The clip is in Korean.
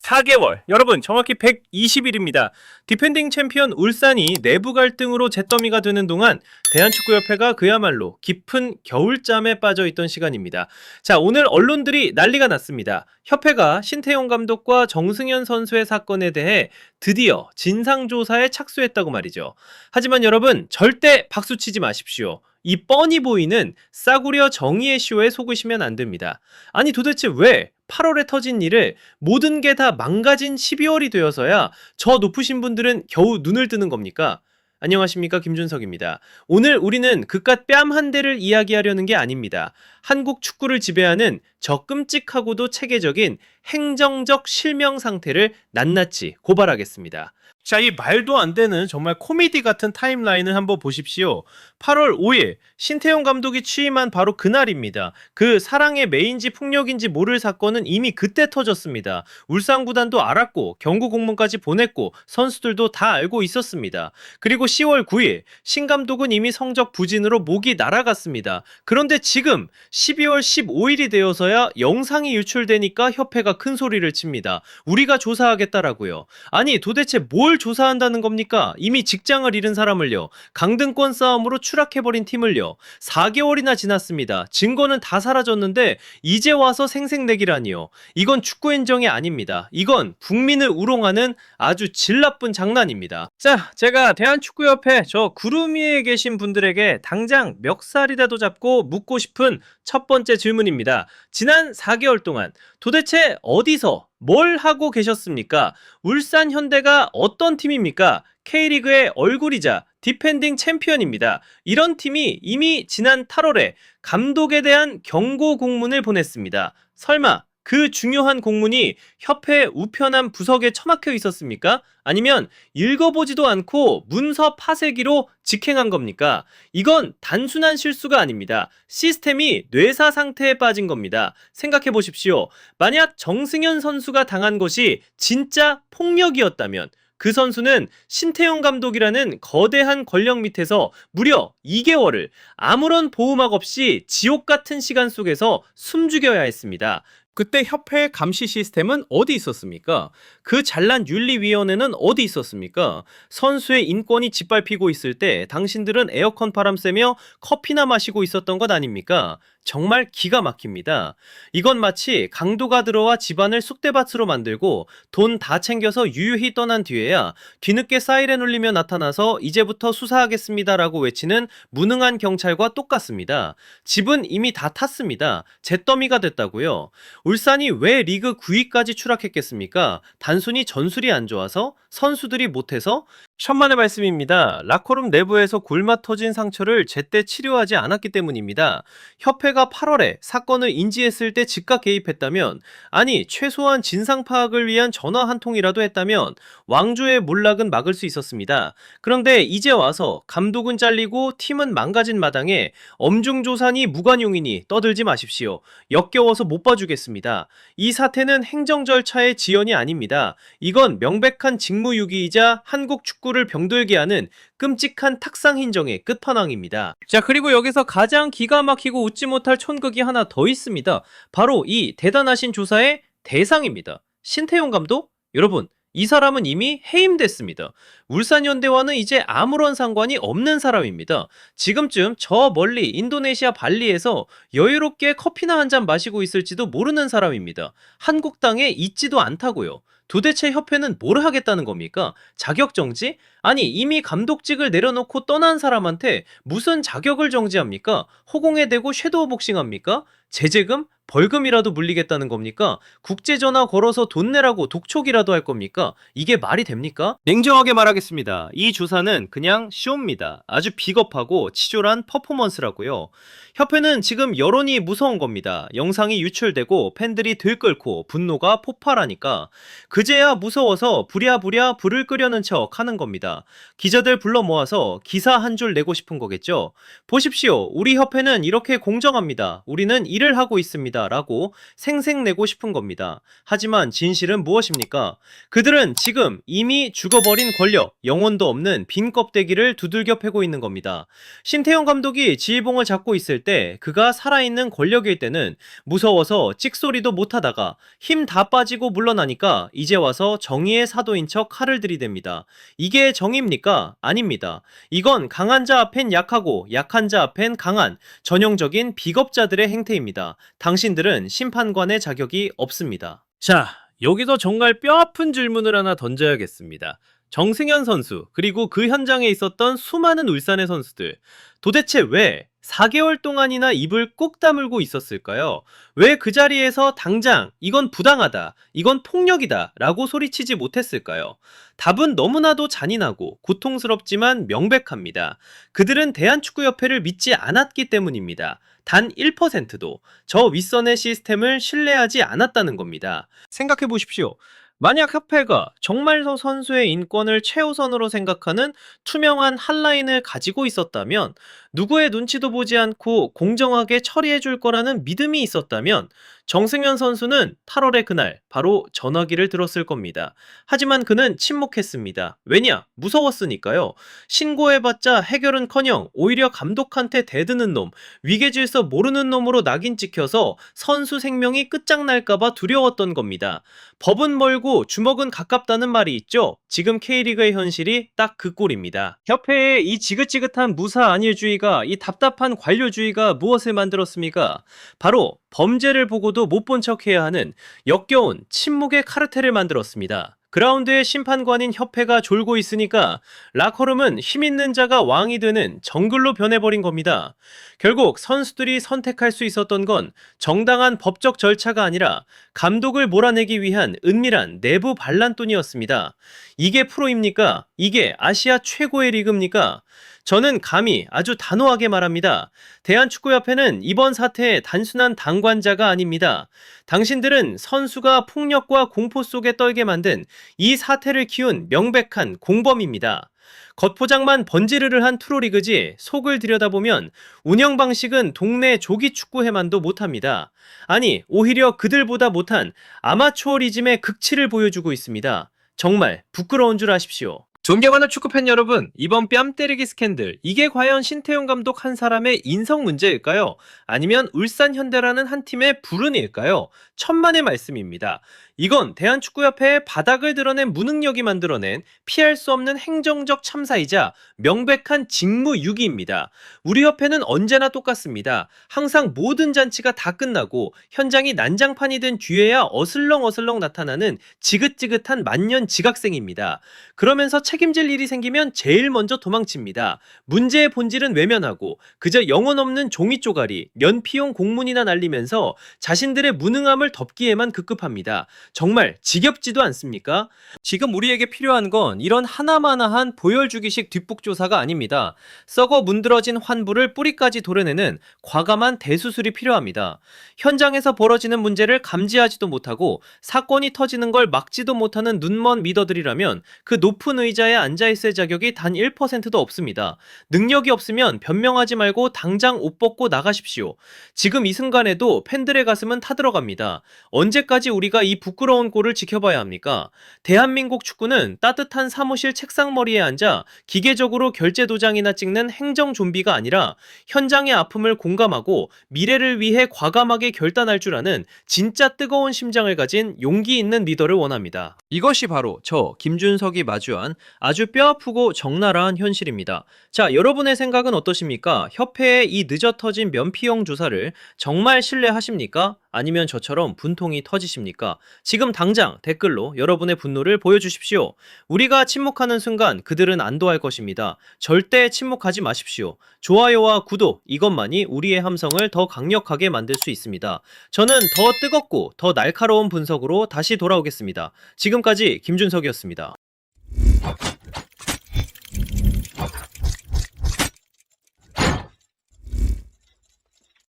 4개월, 여러분 정확히 120일입니다. 디펜딩 챔피언 울산이 내부 갈등으로 잿더미가 되는 동안 대한축구협회가 그야말로 깊은 겨울잠에 빠져있던 시간입니다. 자, 오늘 언론들이 난리가 났습니다. 협회가 신태용 감독과 정승현 선수의 사건에 대해 드디어 진상조사에 착수했다고 말이죠. 하지만 여러분 절대 박수치지 마십시오. 이 뻔히 보이는 싸구려 정의의 쇼에 속으시면 안 됩니다. 아니 도대체 왜 8월에 터진 일을 모든 게 다 망가진 12월이 되어서야 저 높으신 분들은 겨우 눈을 뜨는 겁니까? 안녕하십니까, 김준석입니다. 오늘 우리는 그깟 뺨 한 대를 이야기하려는 게 아닙니다. 한국 축구를 지배하는 저 끔찍하고도 체계적인 행정적 실명 상태를 낱낱이 고발하겠습니다. 자, 이 말도 안 되는 정말 코미디 같은 타임라인을 한번 보십시오. 8월 5일 신태용 감독이 취임한 바로 그날입니다. 그 사랑의 매인지 폭력인지 모를 사건은 이미 그때 터졌습니다. 울산 구단도 알았고 경고 공문까지 보냈고 선수들도 다 알고 있었습니다. 그리고 10월 9일 신 감독은 이미 성적 부진으로 목이 날아갔습니다. 그런데 지금 12월 15일이 되어서야 영상이 유출되니까 협회가 큰 소리를 칩니다. 우리가 조사하겠다라고요. 아니 도대체 뭘 조사한다는 겁니까? 이미 직장을 잃은 사람을요, 강등권 싸움으로 추락해버린 팀을요, 4개월이나 지났습니다. 증거는 다 사라졌는데 이제 와서 생색내기라니요. 이건 축구 행정이 아닙니다. 이건 국민을 우롱하는 아주 질 나쁜 장난입니다. 자, 제가 대한축구협회 저 구름 위에 계신 분들에게 당장 멱살이라도 잡고 묻고 싶은 첫 번째 질문입니다. 지난 4개월 동안 도대체 어디서 뭘 하고 계셨습니까? 울산 현대가 어떤 팀입니까? K리그의 얼굴이자 디펜딩 챔피언입니다. 이런 팀이 이미 지난 8월에 감독에 대한 경고 공문을 보냈습니다. 설마 그 중요한 공문이 협회 우편함 부석에 처박혀 있었습니까? 아니면 읽어보지도 않고 문서 파쇄기로 직행한 겁니까? 이건 단순한 실수가 아닙니다. 시스템이 뇌사 상태에 빠진 겁니다. 생각해 보십시오. 만약 정승현 선수가 당한 것이 진짜 폭력이었다면 그 선수는 신태용 감독이라는 거대한 권력 밑에서 무려 2개월을 아무런 보호막 없이 지옥 같은 시간 속에서 숨죽여야 했습니다. 그때 협회의 감시 시스템은 어디 있었습니까? 그 잘난 윤리위원회는 어디 있었습니까? 선수의 인권이 짓밟히고 있을 때 당신들은 에어컨 바람 쐬며 커피나 마시고 있었던 것 아닙니까? 정말 기가 막힙니다. 이건 마치 강도가 들어와 집안을 쑥대밭으로 만들고 돈 다 챙겨서 유유히 떠난 뒤에야 뒤늦게 사이렌 울리며 나타나서 이제부터 수사하겠습니다라고 외치는 무능한 경찰과 똑같습니다. 집은 이미 다 탔습니다. 잿더미가 됐다고요. 울산이 왜 리그 9위까지 추락했겠습니까? 단순히 전술이 안 좋아서? 선수들이 못해서? 천만의 말씀입니다. 라커룸 내부에서 골마 터진 상처를 제때 치료하지 않았기 때문입니다. 협회가 8월에 사건을 인지했을 때 즉각 개입했다면, 아니 최소한 진상 파악을 위한 전화 한 통이라도 했다면 왕조의 몰락은 막을 수 있었습니다. 그런데 이제 와서 감독은 잘리고 팀은 망가진 마당에 엄중조사니 무관용이니 떠들지 마십시오. 역겨워서 못 봐주겠습니다. 이 사태는 행정 절차의 지연이 아닙니다. 이건 명백한 직무유기이자 한국 축구를 병들게 하는 끔찍한 탁상hin정의 끝판왕입니다. 자, 그리고 여기서 가장 기가 막히고 웃지 못할 촌극이 하나 더 있습니다. 바로 이 대단하신 조사의 대상입니다. 신태용 감독? 여러분, 이 사람은 이미 해임됐습니다. 울산현대와는 이제 아무런 상관이 없는 사람입니다. 지금쯤 저 멀리 인도네시아 발리에서 여유롭게 커피나 한 잔 마시고 있을지도 모르는 사람입니다. 한국 땅에 있지도 않다고요. 도대체 협회는 뭘 하겠다는 겁니까? 자격정지? 아니 이미 감독직을 내려놓고 떠난 사람한테 무슨 자격을 정지합니까? 허공에 대고 섀도우 복싱합니까? 제재금? 벌금이라도 물리겠다는 겁니까? 국제전화 걸어서 돈 내라고 독촉이라도 할 겁니까? 이게 말이 됩니까? 냉정하게 말하겠습니다. 이 조사는 그냥 쇼입니다. 아주 비겁하고 치졸한 퍼포먼스라고요. 협회는 지금 여론이 무서운 겁니다. 영상이 유출되고 팬들이 들끓고 분노가 폭발하니까 그제야 무서워서 부랴부랴 불을 끄려는 척 하는 겁니다. 기자들 불러 모아서 기사 한 줄 내고 싶은 거겠죠. 보십시오. 우리 협회는 이렇게 공정합니다. 우리는 일을 하고 있습니다. 겁니다 라고 생색내고 싶은 겁니다. 하지만 진실은 무엇입니까? 그들은 지금 이미 죽어버린 권력, 영혼도 없는 빈 껍데기를 두들겨 패고 있는 겁니다. 심태영 감독이 지휘봉을 잡고 있을 때, 그가 살아있는 권력일 때는 무서워서 찍소리도 못하다가 힘 다 빠지고 물러나니까 이제 와서 정의의 사도인 척 칼을 들이댑니다. 이게 정의입니까? 아닙니다. 이건 강한 자 앞엔 약하고 약한 자 앞엔 강한 전형적인 비겁자들의 행태입니다. 당신들은 심판관의 자격이 없습니다. 자, 여기서 정말 뼈아픈 질문을 하나 던져야겠습니다. 정승현 선수, 그리고 그 현장에 있었던 수많은 울산의 선수들, 도대체 왜 4개월 동안이나 입을 꾹 다물고 있었을까요? 왜 그 자리에서 당장 이건 부당하다, 이건 폭력이다 라고 소리치지 못했을까요? 답은 너무나도 잔인하고 고통스럽지만 명백합니다. 그들은 대한축구협회를 믿지 않았기 때문입니다. 단 1%도 저 윗선의 시스템을 신뢰하지 않았다는 겁니다. 생각해 보십시오. 만약 협회가 정말 저 선수의 인권을 최우선으로 생각하는 투명한 한라인을 가지고 있었다면, 누구의 눈치도 보지 않고 공정하게 처리해 줄 거라는 믿음이 있었다면 정승현 선수는 8월의 그날 바로 전화기를 들었을 겁니다. 하지만 그는 침묵했습니다. 왜냐? 무서웠으니까요. 신고해봤자 해결은커녕 오히려 감독한테 대드는 놈, 위계질서 모르는 놈으로 낙인 찍혀서 선수 생명이 끝장날까봐 두려웠던 겁니다. 법은 멀고 주먹은 가깝다는 말이 있죠. 지금 K리그의 현실이 딱 그 꼴입니다. 협회의 이 지긋지긋한 무사 안일주의가, 이 답답한 관료주의가 무엇을 만들었습니까? 바로 범죄를 보고도 못 본 척해야 하는 역겨운 침묵의 카르텔을 만들었습니다. 그라운드에 심판관인 협회가 졸고 있으니까 라커룸은 힘있는 자가 왕이 되는 정글로 변해버린 겁니다. 결국 선수들이 선택할 수 있었던 건 정당한 법적 절차가 아니라 감독을 몰아내기 위한 은밀한 내부 반란돈이었습니다. 이게 프로입니까? 이게 아시아 최고의 리그입니까? 저는 감히 아주 단호하게 말합니다. 대한축구협회는 이번 사태의 단순한 당관자가 아닙니다. 당신들은 선수가 폭력과 공포 속에 떨게 만든 이 사태를 키운 명백한 공범입니다. 겉포장만 번지르르한 프로리그지 속을 들여다보면 운영 방식은 동네 조기축구회만도 못합니다. 아니, 오히려 그들보다 못한 아마추어리즘의 극치를 보여주고 있습니다. 정말 부끄러운 줄 아십시오. 존경하는 축구팬 여러분, 이번 뺨 때리기 스캔들, 이게 과연 신태용 감독 한 사람의 인성 문제일까요? 아니면 울산 현대라는 한 팀의 불운일까요? 천만의 말씀입니다. 이건 대한축구협회의 바닥을 드러낸 무능력이 만들어낸 피할 수 없는 행정적 참사이자 명백한 직무유기입니다. 우리 협회는 언제나 똑같습니다. 항상 모든 잔치가 다 끝나고 현장이 난장판이 된 뒤에야 어슬렁어슬렁 나타나는 지긋지긋한 만년 지각생입니다. 그러면서 책임질 일이 생기면 제일 먼저 도망칩니다. 문제의 본질은 외면하고 그저 영혼 없는 종이 쪼가리, 면피용 공문이나 날리면서 자신들의 무능함을 덮기에만 급급합니다. 정말 지겹지도 않습니까? 지금 우리에게 필요한 건 이런 하나마나한 보열주기식 뒷북조사가 아닙니다. 썩어 문드러진 환부를 뿌리까지 도려내는 과감한 대수술이 필요합니다. 현장에서 벌어지는 문제를 감지하지도 못하고 사건이 터지는 걸 막지도 못하는 눈먼 리더들이라면 그 높은 의자에 앉아있을 자격이 단 1%도 없습니다. 능력이 없으면 변명하지 말고 당장 옷 벗고 나가십시오. 지금 이 순간에도 팬들의 가슴은 타들어갑니다. 언제까지 우리가 이 부끄러운 꼴을 지켜봐야 합니까? 대한민국 축구는 따뜻한 사무실 책상머리에 앉아 기계적으로 결제 도장이나 찍는 행정 좀비가 아니라 현장의 아픔을 공감하고 미래를 위해 과감하게 결단할 줄 아는 진짜 뜨거운 심장을 가진 용기 있는 리더를 원합니다. 이것이 바로 저 김준석이 마주한 아주 뼈아프고 적나라한 현실입니다. 자, 여러분의 생각은 어떠십니까? 협회의 이 늦어터진 면피용 조사를 정말 신뢰하십니까? 아니면 저처럼 분통이 터지십니까? 지금 당장 댓글로 여러분의 분노를 보여주십시오. 우리가 침묵하는 순간 그들은 안도할 것입니다. 절대 침묵하지 마십시오. 좋아요와 구독, 이것만이 우리의 함성을 더 강력하게 만들 수 있습니다. 저는 더 뜨겁고 더 날카로운 분석으로 다시 돌아오겠습니다. 지금까지 김준석이었습니다.